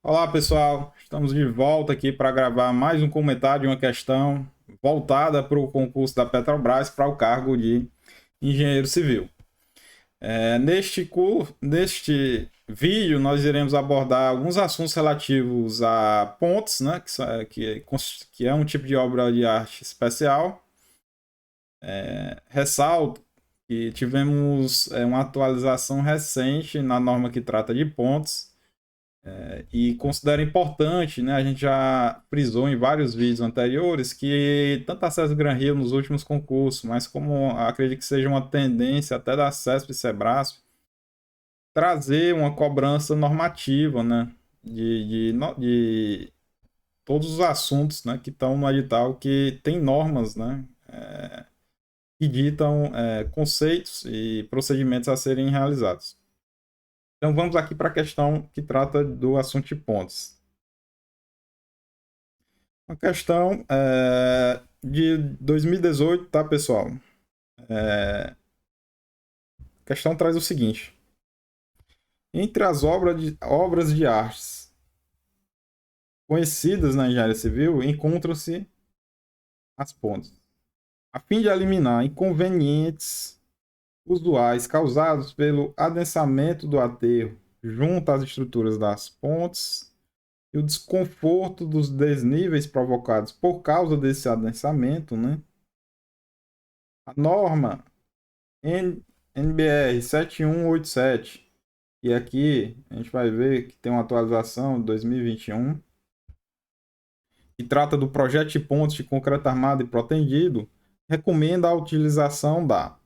Olá pessoal, estamos de volta aqui para gravar mais um comentário de uma questão voltada para o concurso da Petrobras para o cargo de engenheiro civil. Neste vídeo nós iremos abordar alguns assuntos relativos a pontes, né, que é um tipo de obra de arte especial. Ressalto que tivemos uma atualização recente na norma que trata de pontes. E considero importante, né? A gente já frisou em vários vídeos anteriores que tanto acesso Gran Rio nos últimos concursos, mas como acredito que seja uma tendência até da CESP e Sebrasp, trazer uma cobrança normativa, né? De todos os assuntos, né, que estão no edital, que tem normas, né? Que ditam conceitos e procedimentos a serem realizados. Então vamos aqui para a questão que trata do assunto de pontes. Uma questão de 2018, tá, pessoal? A questão traz o seguinte: entre as obras de artes conhecidas na engenharia civil, encontram-se as pontes. A fim de eliminar inconvenientes usuais causados pelo adensamento do aterro junto às estruturas das pontes e o desconforto dos desníveis provocados por causa desse adensamento, né? A norma NBR 7187. E aqui a gente vai ver que tem uma atualização de 2021 que trata do projeto de pontes de concreto armado e protendido. Recomenda a utilização da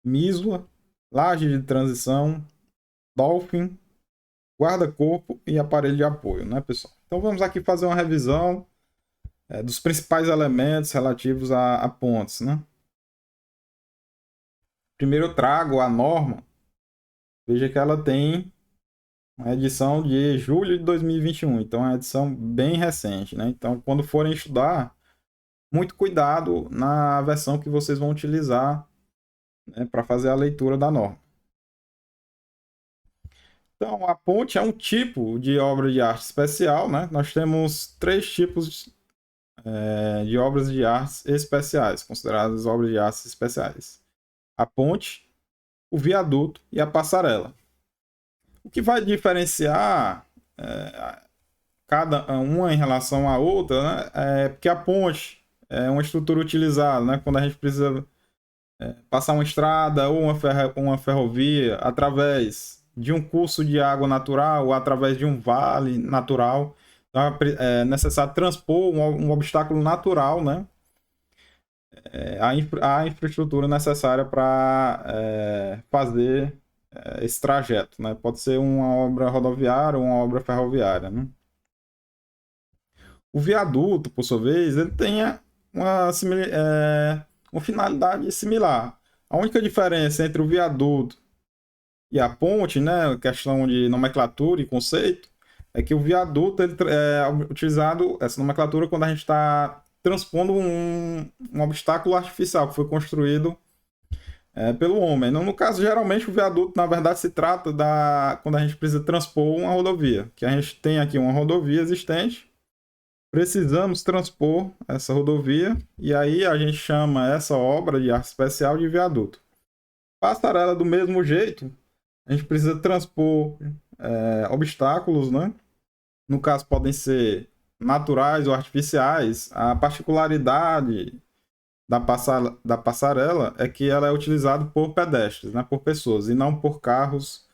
MISUA, laje de transição, Dolphin, guarda-corpo e aparelho de apoio, né, pessoal? Então vamos aqui fazer uma revisão dos principais elementos relativos a pontes, né? Primeiro eu trago a norma. Veja que ela tem uma edição de julho de 2021, então é uma edição bem recente, né? Então, quando forem estudar, muito cuidado na versão que vocês vão utilizar, né, para fazer a leitura da norma. Então, a ponte é um tipo de obra de arte especial, né? Nós temos três tipos de obras de artes especiais, consideradas obras de artes especiais: a ponte, o viaduto e a passarela. O que vai diferenciar cada uma em relação à outra, né, é porque a ponte é uma estrutura utilizada, né, quando a gente precisa passar uma estrada ou uma ferrovia através de um curso de água natural ou através de um vale natural. Então é necessário transpor um obstáculo natural, né, a infraestrutura necessária para fazer esse trajeto. Né? Pode ser uma obra rodoviária ou uma obra ferroviária. Né? O viaduto, por sua vez, ele tem uma finalidade similar. A única diferença entre o viaduto e a ponte, né, questão de nomenclatura e conceito, é que o viaduto ele é utilizado, essa nomenclatura, quando a gente está transpondo um obstáculo artificial que foi construído pelo homem. No caso, geralmente, o viaduto, na verdade, se trata quando a gente precisa transpor uma rodovia, que a gente tem aqui uma rodovia existente. Precisamos transpor essa rodovia e aí a gente chama essa obra de arte especial de viaduto. Passarela do mesmo jeito, a gente precisa transpor obstáculos, né? No caso podem ser naturais ou artificiais. A particularidade da passarela é que ela é utilizada por pedestres, né? Por pessoas e não por carros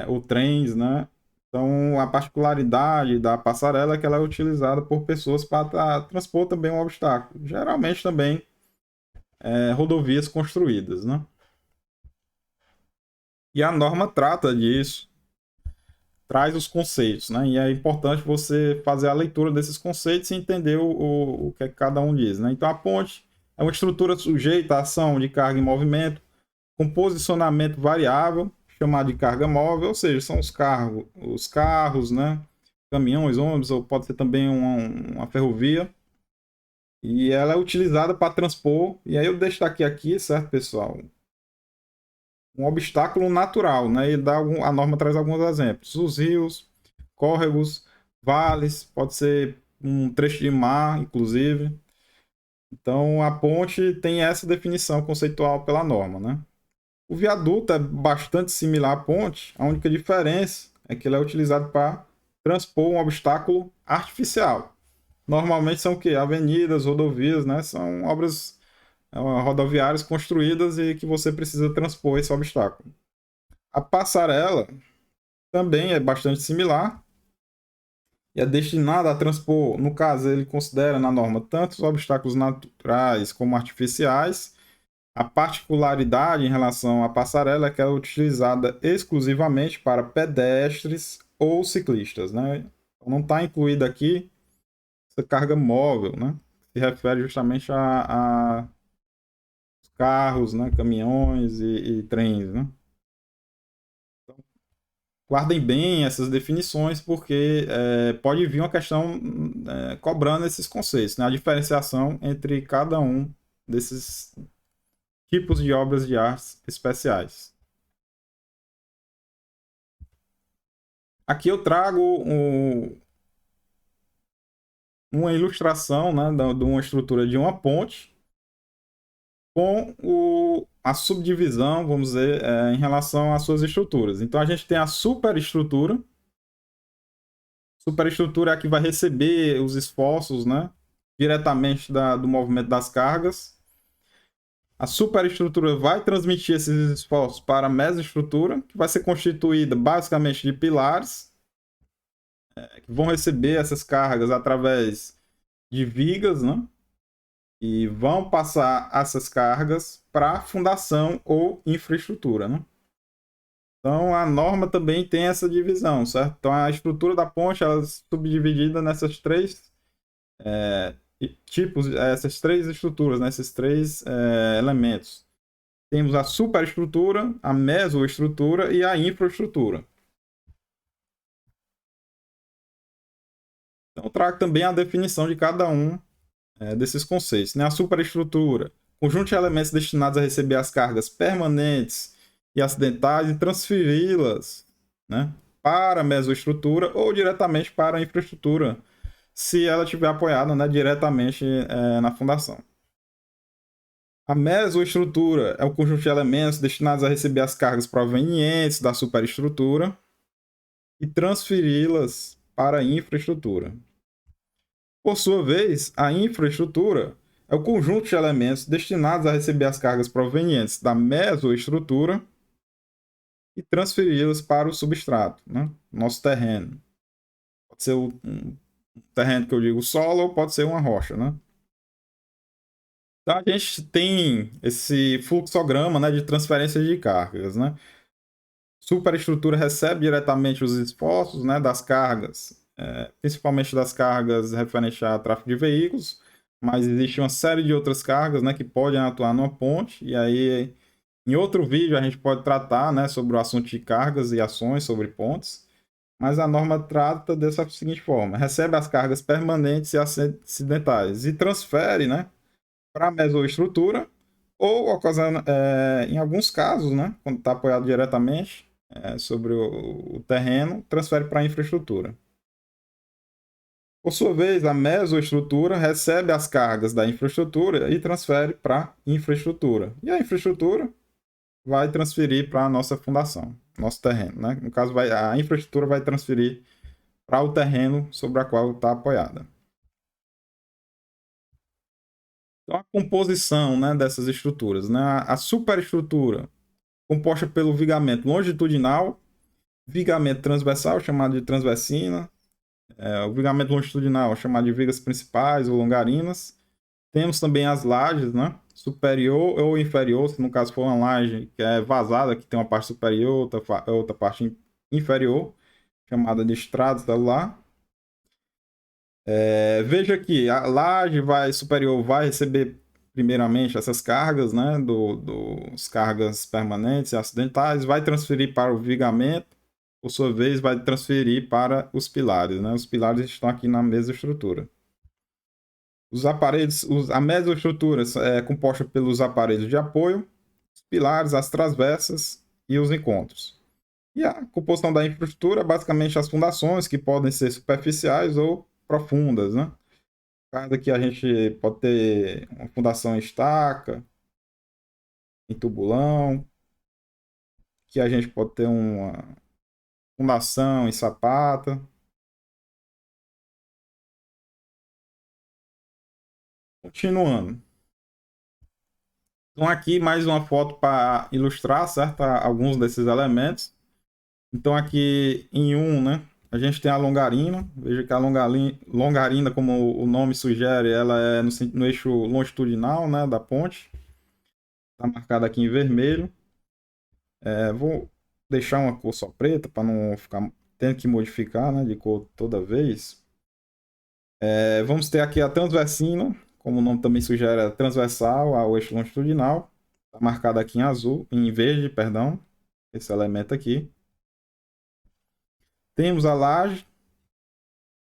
ou trens, né? Então, a particularidade da passarela é que ela é utilizada por pessoas para transpor também um obstáculo. Geralmente também rodovias construídas, né? E a norma trata disso, traz os conceitos, né? E é importante você fazer a leitura desses conceitos e entender o que cada um diz, né? Então, a ponte é uma estrutura sujeita à ação de carga em movimento, com posicionamento variável, chamado de carga móvel, ou seja, são os carros, né? Caminhões, ônibus, ou pode ser também uma ferrovia. E ela é utilizada para transpor, e aí eu destaquei aqui, certo, pessoal? Um obstáculo natural, né? A norma traz alguns exemplos. Os rios, córregos, vales, pode ser um trecho de mar, inclusive. Então, a ponte tem essa definição conceitual pela norma, né? O viaduto é bastante similar à ponte, a única diferença é que ele é utilizado para transpor um obstáculo artificial. Normalmente são o quê? Avenidas, rodovias, né? São obras rodoviárias construídas e que você precisa transpor esse obstáculo. A passarela também é bastante similar e é destinada a transpor, no caso, ele considera na norma tanto os obstáculos naturais como artificiais. A particularidade em relação à passarela é que ela é utilizada exclusivamente para pedestres ou ciclistas, né? Não está incluída aqui essa carga móvel, né? Se refere justamente a carros, né? Caminhões e trens, né? Guardem bem essas definições, porque pode vir uma questão cobrando esses conceitos, né? A diferenciação entre cada um desses tipos de obras de artes especiais. Aqui eu trago uma ilustração, né, de uma estrutura de uma ponte com a subdivisão, vamos dizer, em relação às suas estruturas. Então a gente tem a superestrutura. Superestrutura é a que vai receber os esforços, né, diretamente do movimento das cargas. A superestrutura vai transmitir esses esforços para a mesoestrutura, que vai ser constituída basicamente de pilares, que vão receber essas cargas através de vigas, né? E vão passar essas cargas para a fundação ou infraestrutura, né? Então a norma também tem essa divisão, certo? Então a estrutura da ponte ela é subdividida nessas três tipos, essas três estruturas, né? Esses três elementos. Temos a superestrutura, a mesoestrutura e a infraestrutura. Então eu trago também a definição de cada um desses conceitos. Né? A superestrutura, conjunto de elementos destinados a receber as cargas permanentes e acidentais e transferi-las, né, para a mesoestrutura ou diretamente para a infraestrutura, se ela estiver apoiada, né, diretamente na fundação. A mesoestrutura é o conjunto de elementos destinados a receber as cargas provenientes da superestrutura e transferi-las para a infraestrutura. Por sua vez, a infraestrutura é o conjunto de elementos destinados a receber as cargas provenientes da mesoestrutura e transferi-las para o substrato, né? Nosso terreno. Pode ser um terreno que eu digo solo ou pode ser uma rocha, né? Então a gente tem esse fluxograma, né, de transferência de cargas, né? Superestrutura recebe diretamente os esforços, né, das cargas, principalmente das cargas referentes a tráfego de veículos, mas existe uma série de outras cargas, né, que podem atuar numa ponte, e aí em outro vídeo a gente pode tratar, né, sobre o assunto de cargas e ações sobre pontes, mas a norma trata dessa seguinte forma: recebe as cargas permanentes e acidentais e transfere, né, para a mesoestrutura, ou em alguns casos, né, quando está apoiado diretamente sobre o terreno, transfere para a infraestrutura. Por sua vez, a mesoestrutura recebe as cargas da infraestrutura e transfere para a infraestrutura. E a infraestrutura vai transferir para a nossa fundação, nosso terreno. Né? No caso, a infraestrutura vai transferir para o terreno sobre a qual está apoiada. Então, a composição, né, dessas estruturas. Né? A superestrutura, composta pelo vigamento longitudinal, vigamento transversal, chamado de transversina, o vigamento longitudinal, chamado de vigas principais ou longarinas. Temos também as lajes, né? Superior ou inferior, se no caso for uma laje que é vazada, que tem uma parte superior, outra parte inferior, chamada de estrado celular. Veja que a laje superior vai receber primeiramente essas cargas, né, dos cargas permanentes e acidentais, vai transferir para o vigamento, por sua vez vai transferir para os pilares, né? Os pilares estão aqui na mesma estrutura. Os aparelhos, a mesoestrutura é composta pelos aparelhos de apoio, os pilares, as transversas e os encontros. E a composição da infraestrutura é basicamente as fundações, que podem ser superficiais ou profundas, né? No caso aqui a gente pode ter uma fundação em estaca, em tubulão, que a gente pode ter uma fundação em sapata. Continuando. Então aqui mais uma foto para ilustrar, certo? Alguns desses elementos. Então aqui em um, né? A gente tem a longarina. Veja que a longarina, como o nome sugere, ela é no eixo longitudinal, né, da ponte. Está marcada aqui em vermelho. Vou deixar uma cor só preta para não ficar tendo que modificar, né, de cor toda vez. Vamos ter aqui a transversina, como o nome também sugere, é transversal ao eixo longitudinal. Está marcada aqui em azul, em verde, perdão, esse elemento aqui. Temos a laje,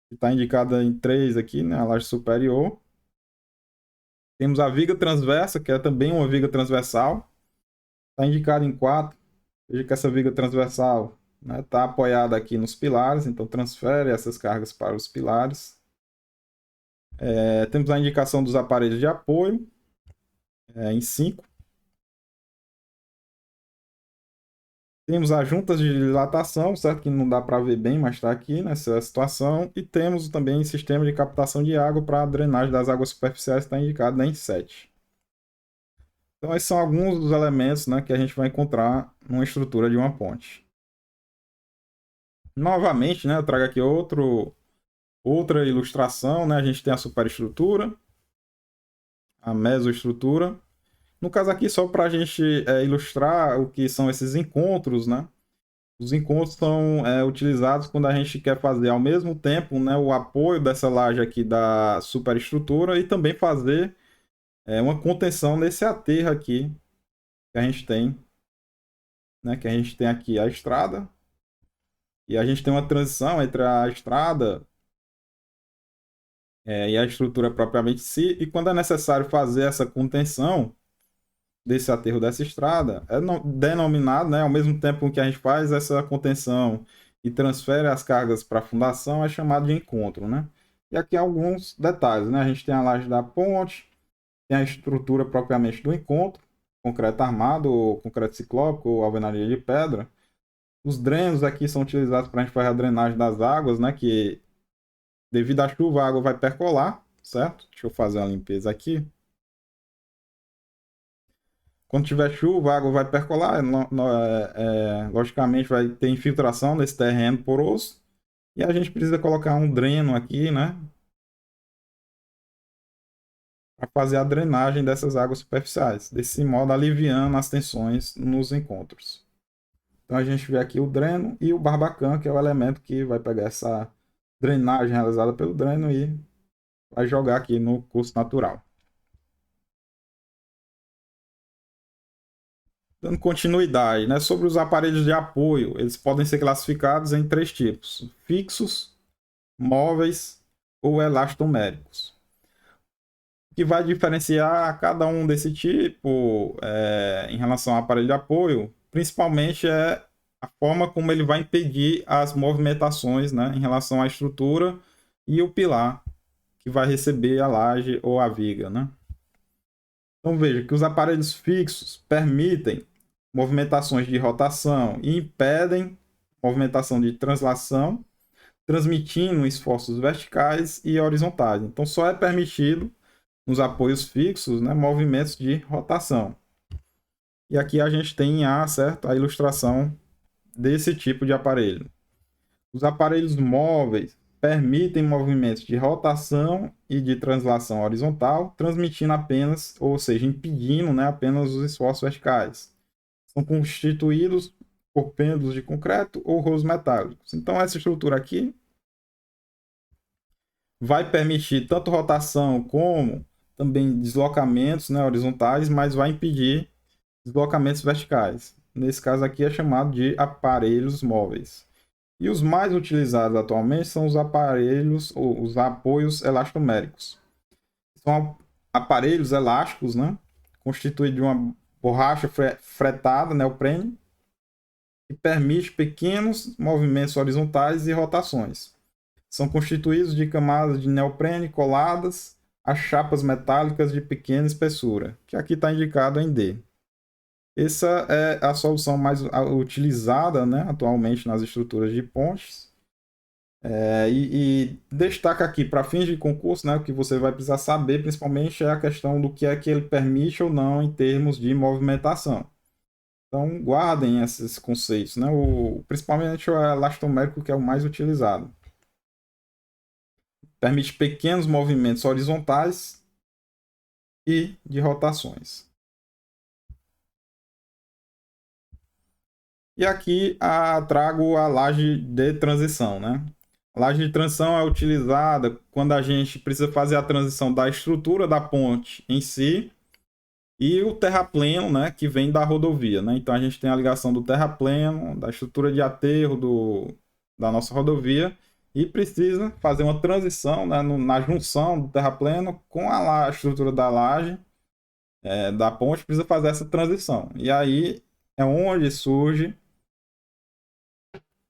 que está indicada em 3 aqui, né, a laje superior. Temos a viga transversa, que é também uma viga transversal. Está indicada em 4. Veja que essa viga transversal está apoiada aqui nos pilares, então transfere essas cargas para os pilares. Temos a indicação dos aparelhos de apoio, em 5. Temos as juntas de dilatação, certo? Que não dá para ver bem, mas está aqui nessa situação. E temos também sistema de captação de água para a drenagem das águas superficiais, está indicado, né, em 7. Então, esses são alguns dos elementos, né, que a gente vai encontrar numa estrutura de uma ponte. Novamente, né, eu trago aqui outra ilustração. Né? A gente tem a superestrutura, a mesoestrutura. No caso aqui, só para a gente ilustrar o que são esses encontros, né? Os encontros são utilizados quando a gente quer fazer ao mesmo tempo, né, o apoio dessa laje aqui da superestrutura e também fazer uma contenção nesse aterro aqui que a gente tem, né, que a gente tem aqui a estrada e a gente tem uma transição entre a estrada e a estrutura propriamente em si, e quando é necessário fazer essa contenção desse aterro dessa estrada, denominado, né, ao mesmo tempo que a gente faz essa contenção e transfere as cargas para a fundação, é chamado de encontro, né? E aqui alguns detalhes, né? A gente tem a laje da ponte, tem a estrutura propriamente do encontro, concreto armado, ou concreto ciclópico, ou alvenaria de pedra. Os drenos aqui são utilizados para a gente fazer a drenagem das águas, né? Que devido à chuva a água vai percolar, certo? Deixa eu fazer uma limpeza aqui. Quando tiver chuva, a água vai percolar, logicamente vai ter infiltração nesse terreno poroso. E a gente precisa colocar um dreno aqui, né? Para fazer a drenagem dessas águas superficiais. Desse modo, aliviando as tensões nos encontros. Então a gente vê aqui o dreno e o barbacã, que é o elemento que vai pegar essa drenagem realizada pelo dreno e vai jogar aqui no curso natural. Dando continuidade, né? Sobre os aparelhos de apoio, eles podem ser classificados em 3 tipos: fixos, móveis ou elastoméricos. O que vai diferenciar cada um desse tipo em relação ao aparelho de apoio, principalmente é a forma como ele vai impedir as movimentações, né, em relação à estrutura e o pilar que vai receber a laje ou a viga, né? Então veja que os aparelhos fixos permitem movimentações de rotação e impedem movimentação de translação, transmitindo esforços verticais e horizontais. Então só é permitido nos apoios fixos, né, movimentos de rotação. E aqui a gente tem certo, a ilustração desse tipo de aparelho. Os aparelhos móveis permitem movimentos de rotação e de translação horizontal, transmitindo apenas, ou seja, impedindo, né, apenas os esforços verticais. São constituídos por pêndulos de concreto ou rolos metálicos. Então essa estrutura aqui vai permitir tanto rotação como também deslocamentos, né, horizontais, mas vai impedir deslocamentos verticais. Nesse caso aqui é chamado de aparelhos móveis. E os mais utilizados atualmente são os aparelhos ou os apoios elastoméricos. São aparelhos elásticos, né, constituídos de uma borracha fretada, neoprene, que permite pequenos movimentos horizontais e rotações. São constituídos de camadas de neoprene coladas a chapas metálicas de pequena espessura, que aqui está indicado em D. Essa é a solução mais utilizada, né, atualmente nas estruturas de pontes. E destaca aqui, para fins de concurso, né, o que você vai precisar saber, principalmente, é a questão do que é que ele permite ou não em termos de movimentação. Então, guardem esses conceitos, né? Principalmente o elastomérico, que é o mais utilizado. Permite pequenos movimentos horizontais e de rotações. E aqui trago a laje de transição, né? A laje de transição é utilizada quando a gente precisa fazer a transição da estrutura da ponte em si e o terrapleno, né, que vem da rodovia, né? Então a gente tem a ligação do terrapleno, da estrutura de aterro da nossa rodovia e precisa fazer uma transição, né, na junção do terrapleno com a estrutura da laje da ponte, precisa fazer essa transição. E aí é onde surge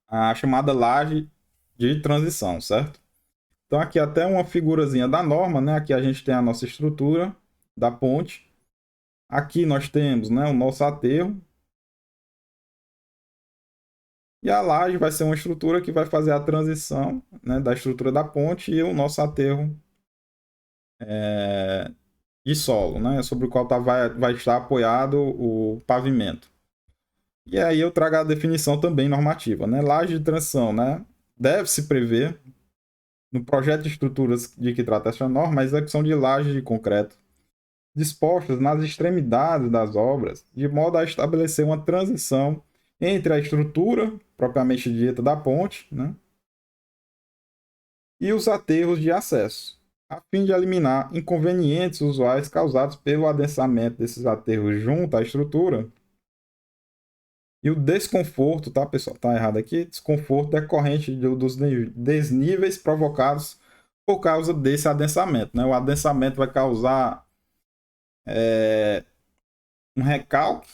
a chamada laje de transição, certo? Então aqui até uma figurazinha da norma, né? Aqui a gente tem a nossa estrutura da ponte. Aqui nós temos, né, o nosso aterro. E a laje vai ser uma estrutura que vai fazer a transição, né, da estrutura da ponte e o nosso aterro de solo, né, sobre o qual vai estar apoiado o pavimento. E aí eu trago a definição também normativa, né? Laje de transição, né? Deve-se prever no projeto de estruturas de que trata essa norma a execução de lajes de concreto dispostas nas extremidades das obras, de modo a estabelecer uma transição entre a estrutura propriamente dita da ponte, né, e os aterros de acesso, a fim de eliminar inconvenientes usuais causados pelo adensamento desses aterros junto à estrutura e o desconforto, tá, pessoal? Tá errado aqui. Desconforto decorrente dos desníveis provocados por causa desse adensamento, né? O adensamento vai causar um recalque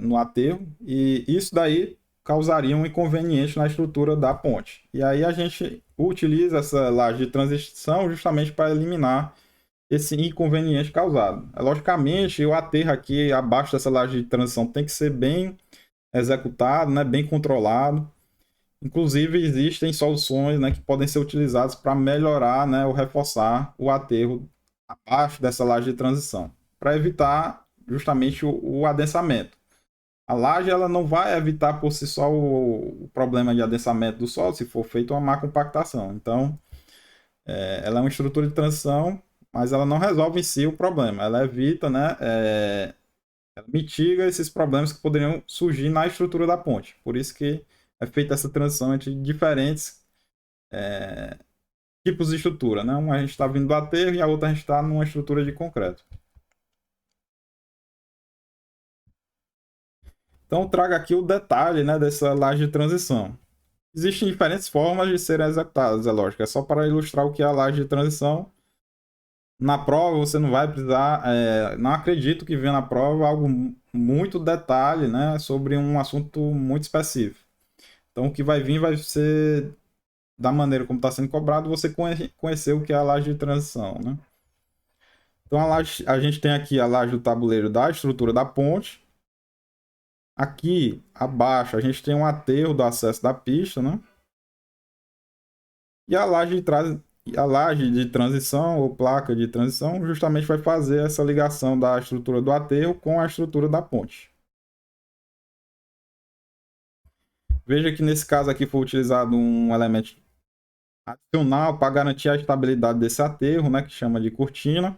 no aterro e isso daí causaria um inconveniente na estrutura da ponte. E aí a gente utiliza essa laje de transição justamente para eliminar esse inconveniente causado. Logicamente, o aterro aqui abaixo dessa laje de transição tem que ser bem executado, né, bem controlado. Inclusive, existem soluções, né, que podem ser utilizadas para melhorar, né, ou reforçar o aterro abaixo dessa laje de transição, para evitar justamente o adensamento. A laje ela não vai evitar por si só o problema de adensamento do solo se for feita uma má compactação. Então, ela é uma estrutura de transição, mas ela não resolve em si o problema. Ela evita, né, ela mitiga esses problemas que poderiam surgir na estrutura da ponte. Por isso que é feita essa transição entre diferentes tipos de estrutura. Né? Uma a gente está vindo do aterro e a outra a gente está numa estrutura de concreto. Então, trago aqui o detalhe, né, dessa laje de transição. Existem diferentes formas de serem executadas, é lógico. É só para ilustrar o que é a laje de transição. Na prova, você não vai precisar... não acredito que venha na prova algo muito detalhe, né, sobre um assunto muito específico. Então, o que vai vir vai ser da maneira como está sendo cobrado, você conhecer o que é a laje de transição, né? Então, a gente tem aqui a laje do tabuleiro da estrutura da ponte. Aqui abaixo a gente tem um aterro do acesso da pista, né? E a laje de transição ou placa de transição justamente vai fazer essa ligação da estrutura do aterro com a estrutura da ponte. Veja que nesse caso aqui foi utilizado um elemento adicional para garantir a estabilidade desse aterro, né, que chama de cortina.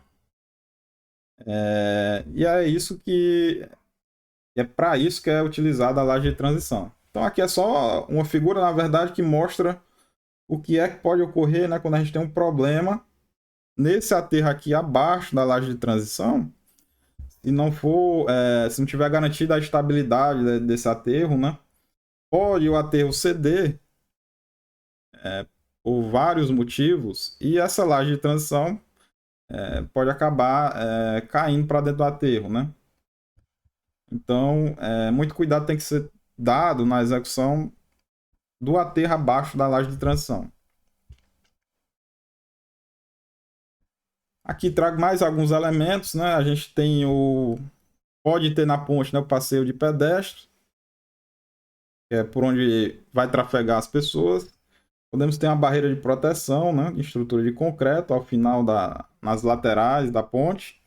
E é isso que é para isso que é utilizada a laje de transição. Então aqui é só uma figura, na verdade, que mostra o que é que pode ocorrer, né, quando a gente tem um problema nesse aterro aqui abaixo da laje de transição. Se não for, se não tiver garantida a estabilidade desse aterro, né, pode o aterro ceder por vários motivos e essa laje de transição pode acabar caindo para dentro do aterro, né? Então, muito cuidado tem que ser dado na execução do aterro abaixo da laje de transição. Aqui trago mais alguns elementos, né? A gente tem pode ter na ponte, né, o passeio de pedestre, que é por onde vai trafegar as pessoas. Podemos ter uma barreira de proteção, né, de estrutura de concreto ao final nas laterais da ponte.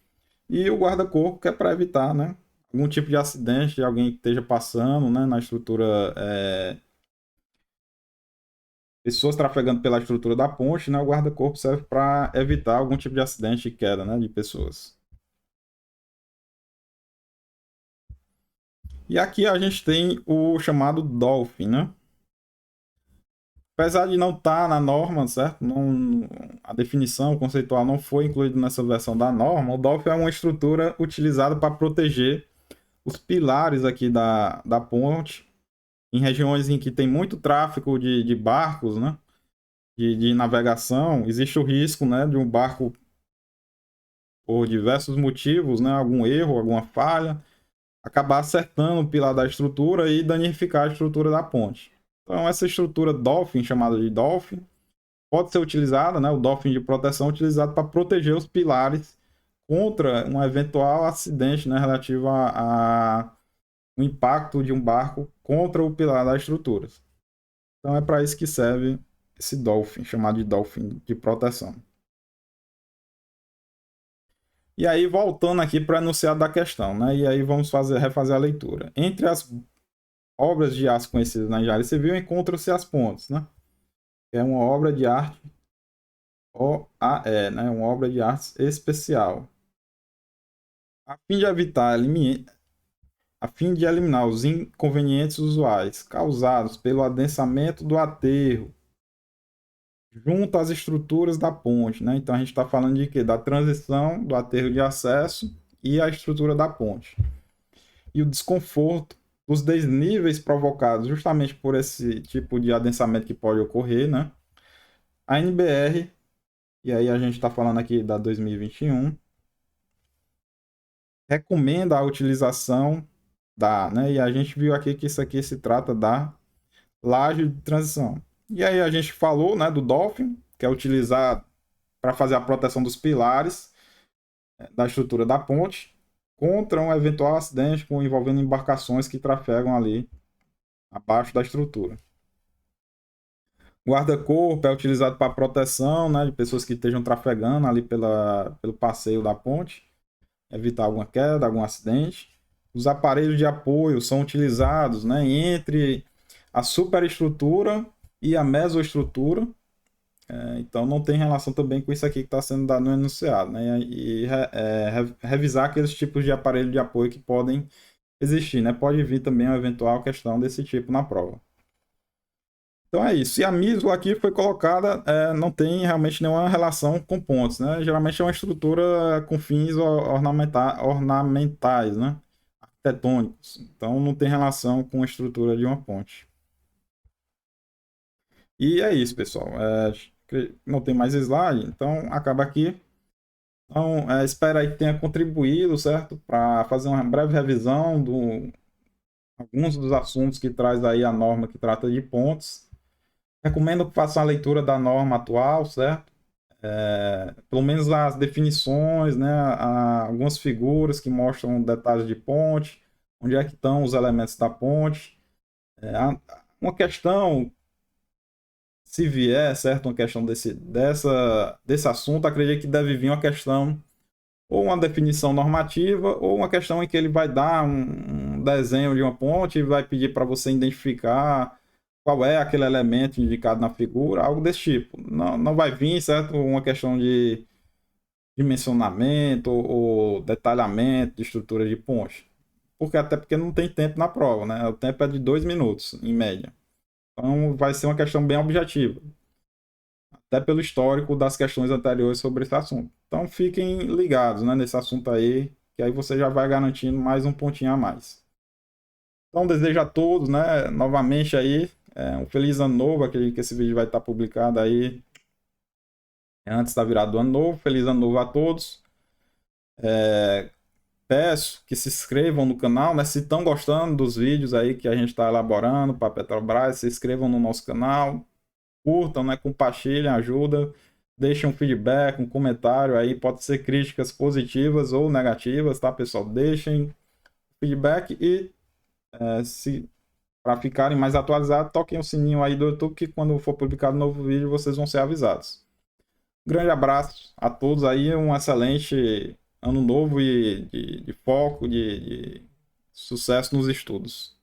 E o guarda-corpo, que é para evitar, né, algum tipo de acidente de alguém que esteja passando, né, na estrutura, pessoas trafegando pela estrutura da ponte, né, o guarda-corpo serve para evitar algum tipo de acidente e queda, né, de pessoas. E aqui a gente tem o chamado Dolphin, né? Apesar de não estar na norma, certo? Não, a definição conceitual não foi incluída nessa versão da norma. O Dolphin é uma estrutura utilizada para proteger os pilares aqui da ponte em regiões em que tem muito tráfego de barcos, né? De navegação. Existe o risco, né, de um barco, por diversos motivos, né, algum erro, alguma falha, acabar acertando o pilar da estrutura e danificar a estrutura da ponte. Então, essa estrutura Dolphin, chamada de Dolphin, pode ser utilizada, né, o Dolphin de proteção, utilizado para proteger os pilares contra um eventual acidente, né, relativo a o impacto de um barco contra o pilar da estrutura. Então, é para isso que serve esse Dolphin, chamado de Dolphin de proteção. E aí, voltando aqui para o enunciado da questão, né? E aí vamos refazer a leitura. Entre as obras de arte conhecidas na engenharia civil encontram-se as pontes, né? É uma obra de arte OAE, né? Uma obra de arte especial. A fim de a fim de eliminar os inconvenientes usuais causados pelo adensamento do aterro junto às estruturas da ponte, né? Então a gente está falando de quê? Da transição do aterro de acesso e a estrutura da ponte. E o desconforto dos desníveis provocados justamente por esse tipo de adensamento que pode ocorrer, né? A NBR, e aí a gente está falando aqui da 2021, recomenda a utilização né? E a gente viu aqui que isso aqui se trata da laje de transição. E aí a gente falou, né, do Dolphin, que é utilizado para fazer a proteção dos pilares da estrutura da ponte contra um eventual acidente envolvendo embarcações que trafegam ali abaixo da estrutura. Guarda-corpo é utilizado para proteção, né, de pessoas que estejam trafegando ali pelo passeio da ponte, evitar alguma queda, algum acidente. Os aparelhos de apoio são utilizados, né, entre a superestrutura e a mesoestrutura. Então não tem relação também com isso aqui que está sendo dado no enunciado, né? E revisar aqueles tipos de aparelho de apoio que podem existir, né? Pode vir também uma eventual questão desse tipo na prova. Então é isso. E a MISO aqui foi colocada, não tem realmente nenhuma relação com pontes, né? Geralmente é uma estrutura com fins ornamentais, né? Arquitetônicos. Então não tem relação com a estrutura de uma ponte. E é isso, pessoal. Não tem mais slide, então acaba aqui. Então, espero aí que tenha contribuído, certo? Para fazer uma breve revisão de alguns dos assuntos que traz aí a norma que trata de pontes. Recomendo que façam a leitura da norma atual, certo? Pelo menos as definições, né? Algumas figuras que mostram detalhes de ponte, onde é que estão os elementos da ponte. Uma questão, se vier, certo? Uma questão desse assunto, acredito que deve vir uma questão ou uma definição normativa, ou uma questão em que ele vai dar um desenho de uma ponte e vai pedir para você identificar qual é aquele elemento indicado na figura, algo desse tipo. Não vai vir, certo? Uma questão de dimensionamento ou detalhamento de estrutura de ponte. Até porque não tem tempo na prova, né? O tempo é de 2 minutos, em média. Então vai ser uma questão bem objetiva, até pelo histórico das questões anteriores sobre esse assunto. Então fiquem ligados, né, nesse assunto aí, que aí você já vai garantindo mais um pontinho a mais. Então desejo a todos, né, novamente aí, um feliz ano novo, acredito que esse vídeo vai estar publicado aí antes da virada do ano novo. Feliz ano novo a todos. Peço que se inscrevam no canal, né? Se estão gostando dos vídeos aí que a gente está elaborando para a Petrobras, se inscrevam no nosso canal, curtam, né? Compartilhem, ajuda, deixem um feedback, um comentário aí, pode ser críticas positivas ou negativas, tá, pessoal? Deixem feedback e se para ficarem mais atualizados, toquem o sininho aí do YouTube que quando for publicado um novo vídeo vocês vão ser avisados. Grande abraço a todos aí, um excelente ano novo e de foco, de sucesso nos estudos.